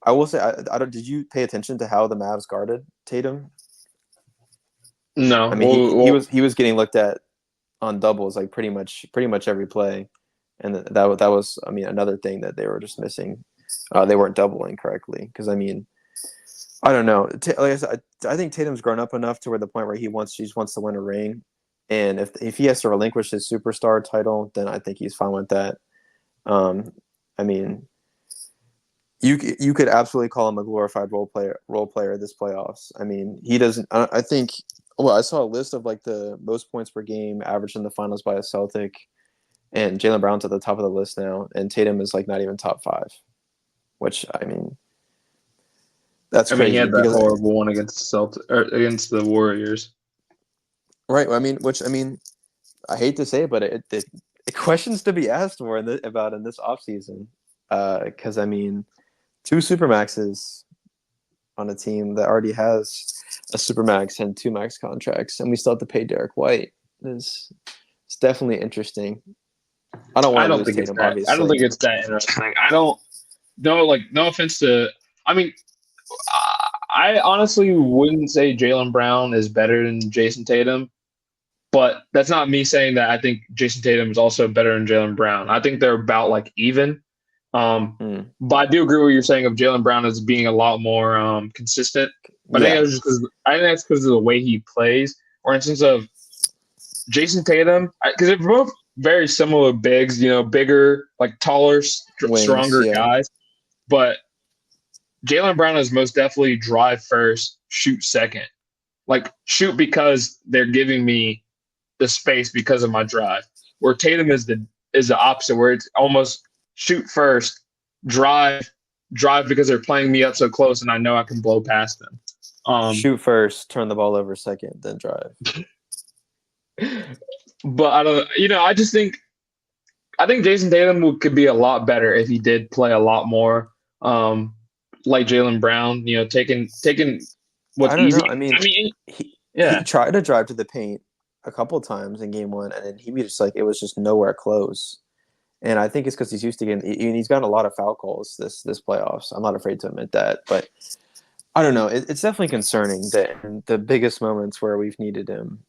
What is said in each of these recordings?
I will say, I don't. Did you pay attention to how the Mavs guarded Tatum? No, I mean, he was getting looked at on doubles like pretty much every play, and that was I mean another thing that they were just missing. They weren't doubling correctly because I mean I don't know. Like I said, I think Tatum's grown up enough to where the point where he just wants to win a ring, and if he has to relinquish his superstar title, then I think he's fine with that. Um, I mean, you could absolutely call him a glorified role player this playoffs. I mean, he doesn't. I think. Well, I saw a list of like the most points per game averaged in the finals by a Celtic, and Jaylen Brown's at the top of the list now, and Tatum is like not even top five, which I mean that's I mean he crazy had that because horrible one against against the Warriors. right. I mean, which I mean, I hate to say it, but it questions to be asked for about in this offseason. Because I mean, two supermaxes on a team that already has a supermax and two max contracts, and we still have to pay Derek White. It's definitely interesting. I don't want I to don't lose think it's Tatum, that. I don't obviously. think it's that interesting. I don't. No, like no offense to. I mean, I honestly wouldn't say Jaylen Brown is better than Jason Tatum, but that's not me saying that I think Jason Tatum is also better than Jaylen Brown. I think they're about like even. Hmm. But I do agree with what you're saying of Jaylen Brown as being a lot more consistent. But I think Yeah, that's just because I think that's because of the way he plays. Or in instance of Jason Tatum, because they're both very similar bigs, bigger, like taller, wings. stronger Yeah, guys. But Jaylen Brown is most definitely drive first, shoot second. Like shoot because they're giving me the space because of my drive. Where Tatum is the opposite, where it's almost shoot first, drive because they're playing me up so close, and I know I can blow past them. shoot first, turn the ball over second, then drive. But I don't, I think Jason Tatum could be a lot better if he did play a lot more, like Jaylen Brown. Taking I what's don't easy. know. I mean, I mean, he yeah, tried to drive to the paint a couple times in game one, and then he was just like it was just nowhere close. And I think it's because he's used to getting. He's gotten a lot of foul calls this playoffs. I'm not afraid to admit that, but I don't know. It's definitely concerning that in the biggest moments where we've needed him,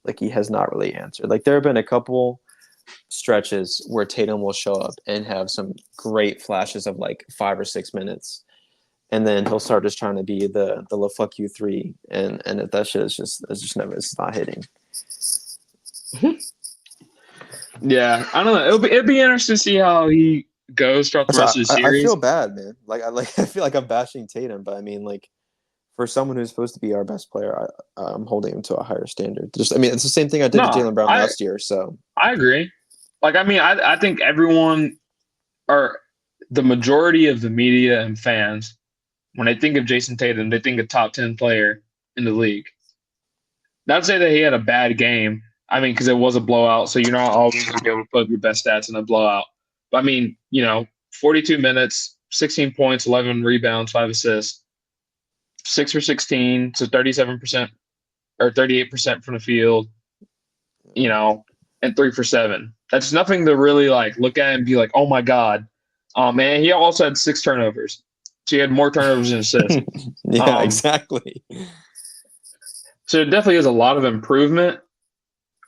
like he has not really answered. Like there have been a couple stretches where Tatum will show up and have some great flashes of like 5 or 6 minutes, and then he'll start just trying to be the fuck you three, and that shit is just never it's not hitting. yeah. I don't know. It'll be interesting to see how he goes throughout the So rest of the I feel series. bad, man. I feel like I'm bashing Tatum, but I mean like for someone who's supposed to be our best player, I'm holding him to a higher standard. Just I mean it's the same thing I did to No, Jaylen Brown I last year. So I agree. Like, I mean, I think everyone or the majority of the media and fans, when they think of Jason Tatum, they think a top 10 player in the league. Not to say that he had a bad game. I mean, because it was a blowout, so you're not always going to be able to put up your best stats in a blowout. But I mean, 42 minutes, 16 points, 11 rebounds, 5 assists, 6 for 16, so 37% or 38% from the field, and 3 for 7. That's nothing to really like look at and be like, oh my God. Man, he also had 6 turnovers. So he had more turnovers than assists. yeah, Um, exactly. so it definitely is a lot of improvement.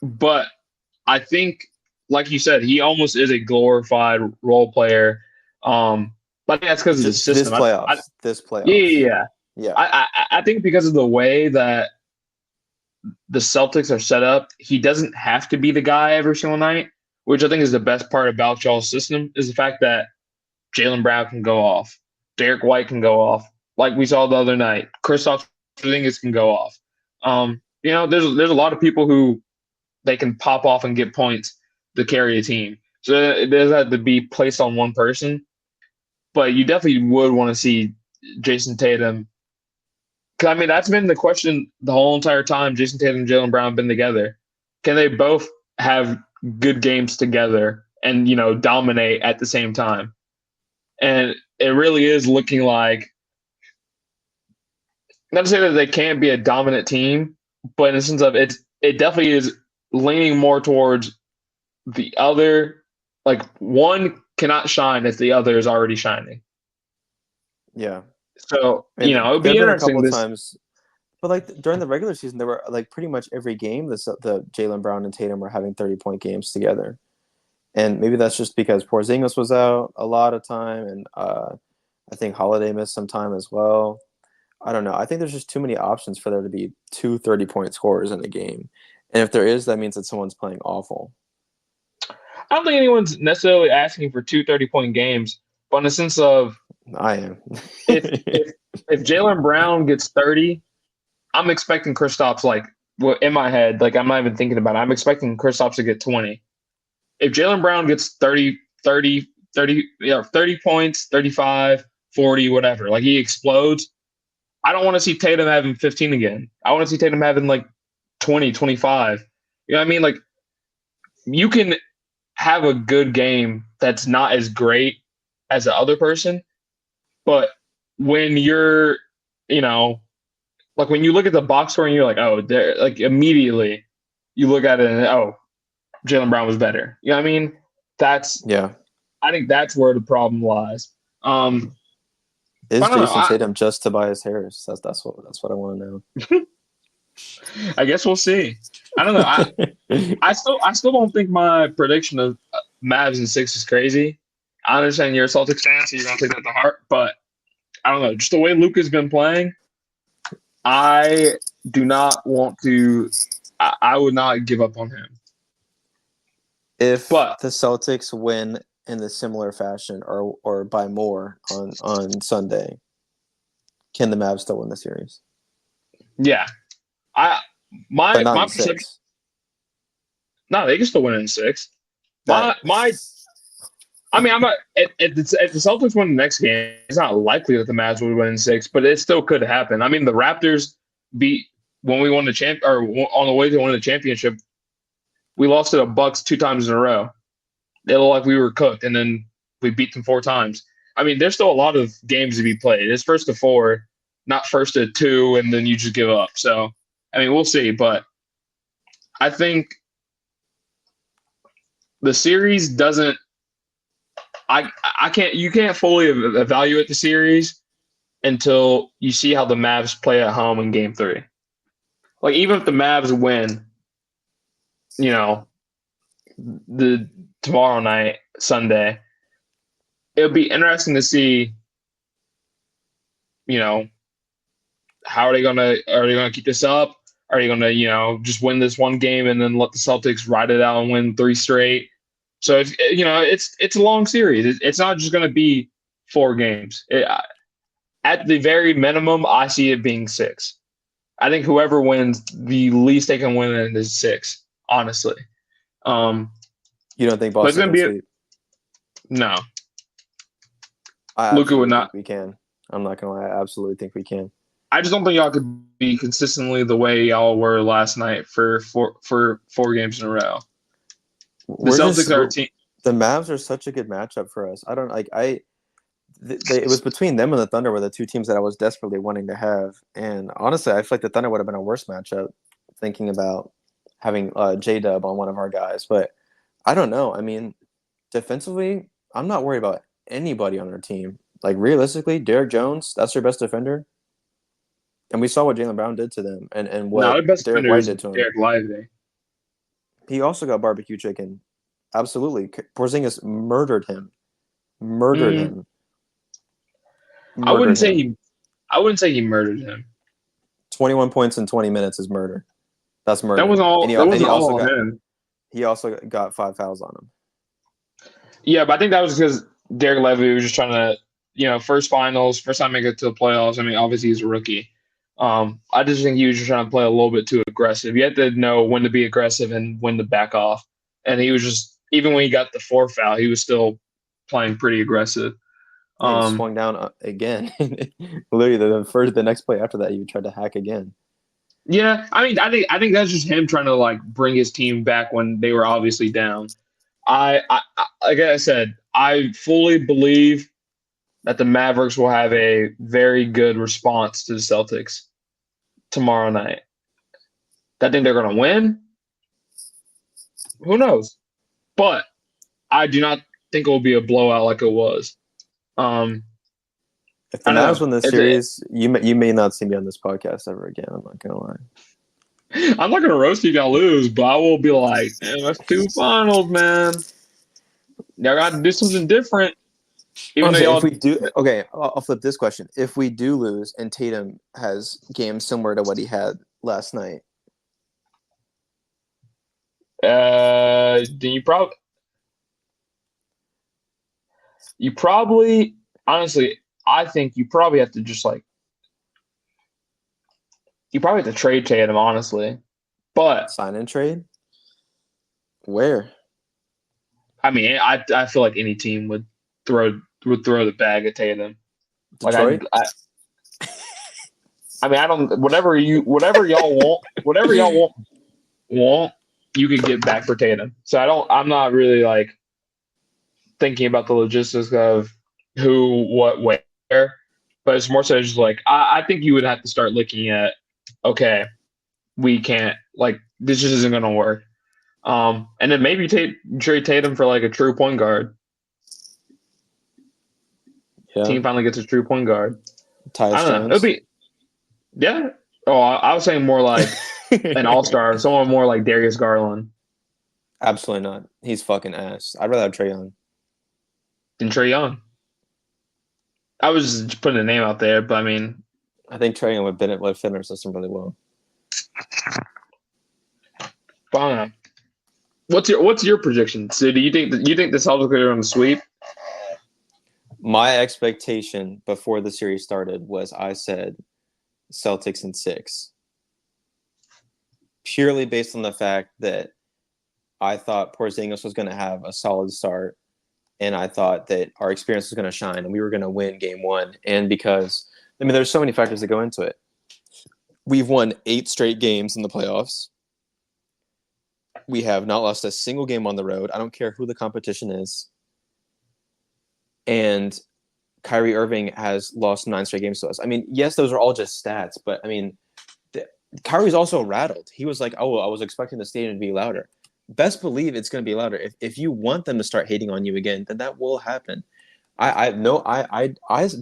But I think, like you said, he almost is a glorified role player. But I think that's because of the This system. playoffs, this Yeah, playoffs, yeah, yeah. yeah. I think because of the way that the Celtics are set up, he doesn't have to be the guy every single night, which I think is the best part about y'all's system is the fact that Jaylen Brown can go off, Derek White can go off, like we saw the other night. Kristaps Porzingis can go off. There's a lot of people who they can pop off and get points to carry a team. So it doesn't have to be placed on one person, but you definitely would want to see Jason Tatum. Cause I mean, that's been the question the whole entire time. Jason Tatum and Jaylen Brown have been together. Can they both have good games together and dominate at the same time? And it really is looking like, not to say that they can't be a dominant team, but in the sense of it definitely is leaning more towards the other. Like one cannot shine if the other is already shining. Yeah. So, And it'd there be have been a interesting couple this. times, but like during the regular season, there were like pretty much every game the Jaylen Brown and Tatum were having 30-point games together. And maybe that's just because Porzingis was out a lot of time, and I think Holiday missed some time as well. I don't know. I think there's just too many options for there to be two 30-point scorers in a game. And if there is, that means that someone's playing awful. I don't think anyone's necessarily asking for two 30-point games, but in the sense of I am. if if if Jaylen Brown gets 30, I'm expecting Kristaps well, in my head, like I'm not even thinking about it. I'm expecting Kristaps to get 20. If Jaylen Brown gets 30 points, 35, 40, whatever, like he explodes, I don't want to see Tatum having 15 again. I want to see Tatum having like 20, 25. You know what I mean? Like you can have a good game that's not as great as the other person, but when you're, you know, like when you look at the box score and you're like, oh, there, like immediately you look at it and oh, Jaylen Brown was better. You know what I mean? That's Yeah. I think that's where the problem lies. Is I don't Jason know. Tatum just Tobias Harris? That's what I want to I guess we'll see. I don't know. know. I still don't think my prediction of Mavs and 6 is crazy. I understand you're a Celtics fan, so you're gonna take that to heart. But I don't know. Just the way Luka's been playing, I do not want to. I would not give up on him. If But the Celtics win in the similar fashion or by more on Sunday, can the Mavs still win the series? yeah, I But not my in perception. 6. No, they can still win in 6. That My I mean, I'm not. If the Celtics win the next game, it's not likely that the Mavs would win in 6, but it still could happen. I mean, the Raptors beat when we won the champ or on the way to winning the championship. We lost to the Bucks 2 times in a row. It looked like we were cooked, and then we beat them 4 times. I mean, there's still a lot of games to be played. It's first to 4, not first to 2, and then you just give up. So, I mean, we'll see. But I think the series doesn't. I can't. You can't fully evaluate the series until you see how the Mavs play at home in Game 3. Like even if the Mavs win, you know, the tomorrow night, Sunday, it'll be interesting to see, you know, how are they gonna keep this up? Are they gonna, just win this one game and then let the Celtics ride it out and win 3 straight? So if it's a long series. It's not just gonna be 4 games. At the very minimum, I see it being 6. I think whoever wins, the least they can win in is 6. Honestly, you don't think but it's Boston gonna can be sweep? no. I Luka would absolutely not. think we can. I'm not gonna lie. I absolutely think we can. I just don't think y'all could be consistently the way y'all were last night for 4 games in a row. The Celtics are a team. The Mavs are such a good matchup for us. I don't like it was between them and the Thunder were the two teams that I was desperately wanting to have. And honestly, I feel like the Thunder would have been a worse matchup thinking about having J-Dub on one of our guys. But I don't know. I mean, defensively, I'm not worried about anybody on our team. Like realistically, Derek Jones, that's their best defender. And we saw what Jaylen Brown did to them and No, what the best Derek defender White is did to him. Derek Lively. He also got barbecue chicken. Absolutely. Porzingis murdered him. Murdered him. I wouldn't Murdered say him. he. I wouldn't say he murdered him. 21 points in 20 minutes is murder. That's murder. That wasn't all. That And he wasn't also all on got him. he also got 5 fouls on him. Yeah, but I think that was because Derek Lively was just trying to, first finals, first time make it to the playoffs. I mean, obviously he's a rookie. I just think he was just trying to play a little bit too aggressive. You have to know when to be aggressive and when to back off. And he was just, even when he got the 4th foul, he was still playing pretty aggressive. Yeah, he swung down again. Literally, the next play after that, he tried to hack again. Yeah, I mean, I think that's just him trying to like bring his team back when they were obviously down. I like I said, I fully believe that the Mavericks will have a very good response to the Celtics tomorrow night. I think they're going to win. Who knows? But I do not think it will be a blowout like it was. If the I don't Mavs know. win this series, you may not see me on this podcast ever again. I'm not gonna lie. I'm not gonna roast you if y'all lose, but I will be like, that's 2 finals, man. Y'all got to do something different. Even though Honestly, if y'all, we do, okay, I'll flip this question. If we do lose and Tatum has games similar to what he had last night, then you probably, honestly, I think you probably have to just like, you probably have to trade Tatum, honestly. But sign and trade, where? I mean, I feel like any team would throw the bag at Tatum. Like Detroit? I mean, I don't. Whatever y'all want, you can get back for Tatum. So I'm not really like thinking about the logistics of who, what, where. But it's more so just like I think you would have to start looking at, okay, we can't, like, this just isn't going to work. And then maybe trade Tatum for like a true point guard. Yeah, Team finally gets a true point guard. I Tyus don't know. It'll Jones. be, yeah. Oh, I was saying more like an all-star, someone more like Darius Garland Absolutely not. He's fucking ass. I'd rather have Trae Young. than Trae Young. I was just putting a name out there, but I mean, I think Trae Young would fit in our system really well. I don't know. What's your prediction? So do you think the Celtics are on the sweep? My expectation before the series started was I said Celtics in 6. Purely based on the fact that I thought Porzingis was going to have a solid start, and I thought that our experience was going to shine, and we were going to win Game 1. And because, I mean, there's so many factors that go into it. We've won 8 straight games in the playoffs. We have not lost a single game on the road. I don't care who the competition is. And Kyrie Irving has lost 9 straight games to us. I mean, yes, those are all just stats, but I mean, Kyrie's also rattled. He was like, "Oh, I was expecting the stadium to be louder." Best believe it's going to be louder. If you want them to start hating on you again, then that will happen. I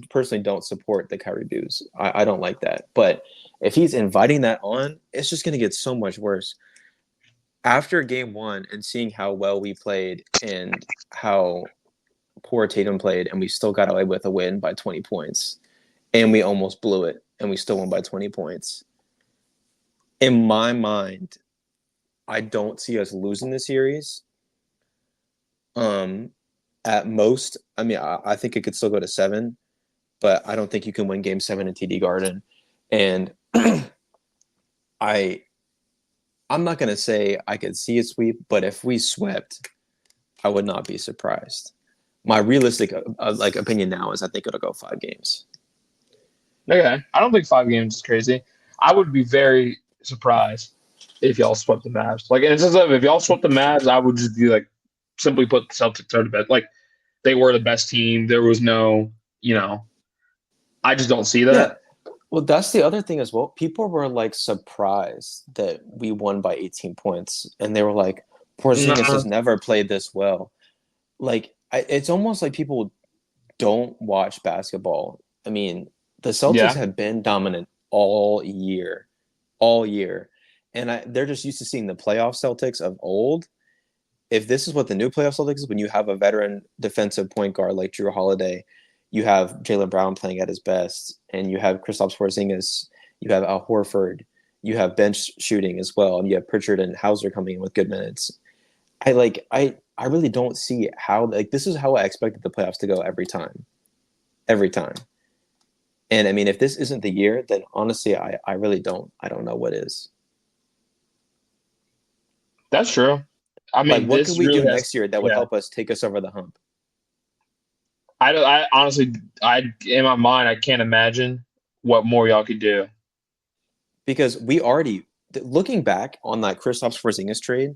personally don't support the Kyrie boos. I don't like that. But if he's inviting that on, it's just going to get so much worse. After Game 1 and seeing how well we played and how poor Tatum played, and we still got away with a win by 20 points, and we almost blew it, and we still won by 20 points. In my mind, I don't see us losing the series. At most, I mean, I think it could still go to 7, but I don't think you can win Game 7 in TD Garden. And I'm not going to say I could see a sweep, but if we swept, I would not be surprised. My realistic opinion now is I think it'll go 5 games. Okay, I don't think 5 games is crazy. I would be very surprised if y'all swept the Mavs. Like, in a sense of, if y'all swept the Mavs, I would just be like, simply put the Celtics are the best. Like, they were the best team. There was no, I just don't see that. Yeah. Well, that's the other thing as well. People were like surprised that we won by 18 points, and they were like, "Porzingis has never played this well." Like, it's almost like people don't watch basketball. I mean, the Celtics have been dominant all year, and they're just used to seeing the playoff Celtics of old. If this is what the new playoff Celtics is, when you have a veteran defensive point guard like Jrue Holiday, you have Jaylen Brown playing at his best, and you have Kristaps Porzingis, you have Al Horford, you have bench shooting as well, and you have Pritchard and Hauser coming in with good minutes. I really don't see how, like, this is how I expected the playoffs to go every time. And I mean, if this isn't the year, then honestly, I really don't. I don't know what is. That's true. I mean, like, what this could we really do next year that would help us take us over the hump? I honestly, in my mind, I can't imagine what more y'all could do. Because we already, looking back on that Kristaps Porzingis trade,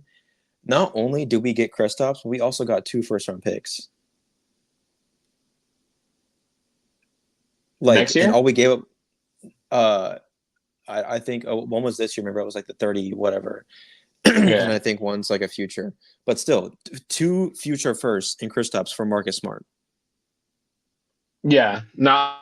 not only did we get Kristaps, we also got 2 first-round picks. Like, next year? And all we gave up, I think one was this year. Remember, it was like the 30 whatever. And I think one's like a future. But still, 2 future firsts in Kristaps for Marcus Smart. Yeah. No,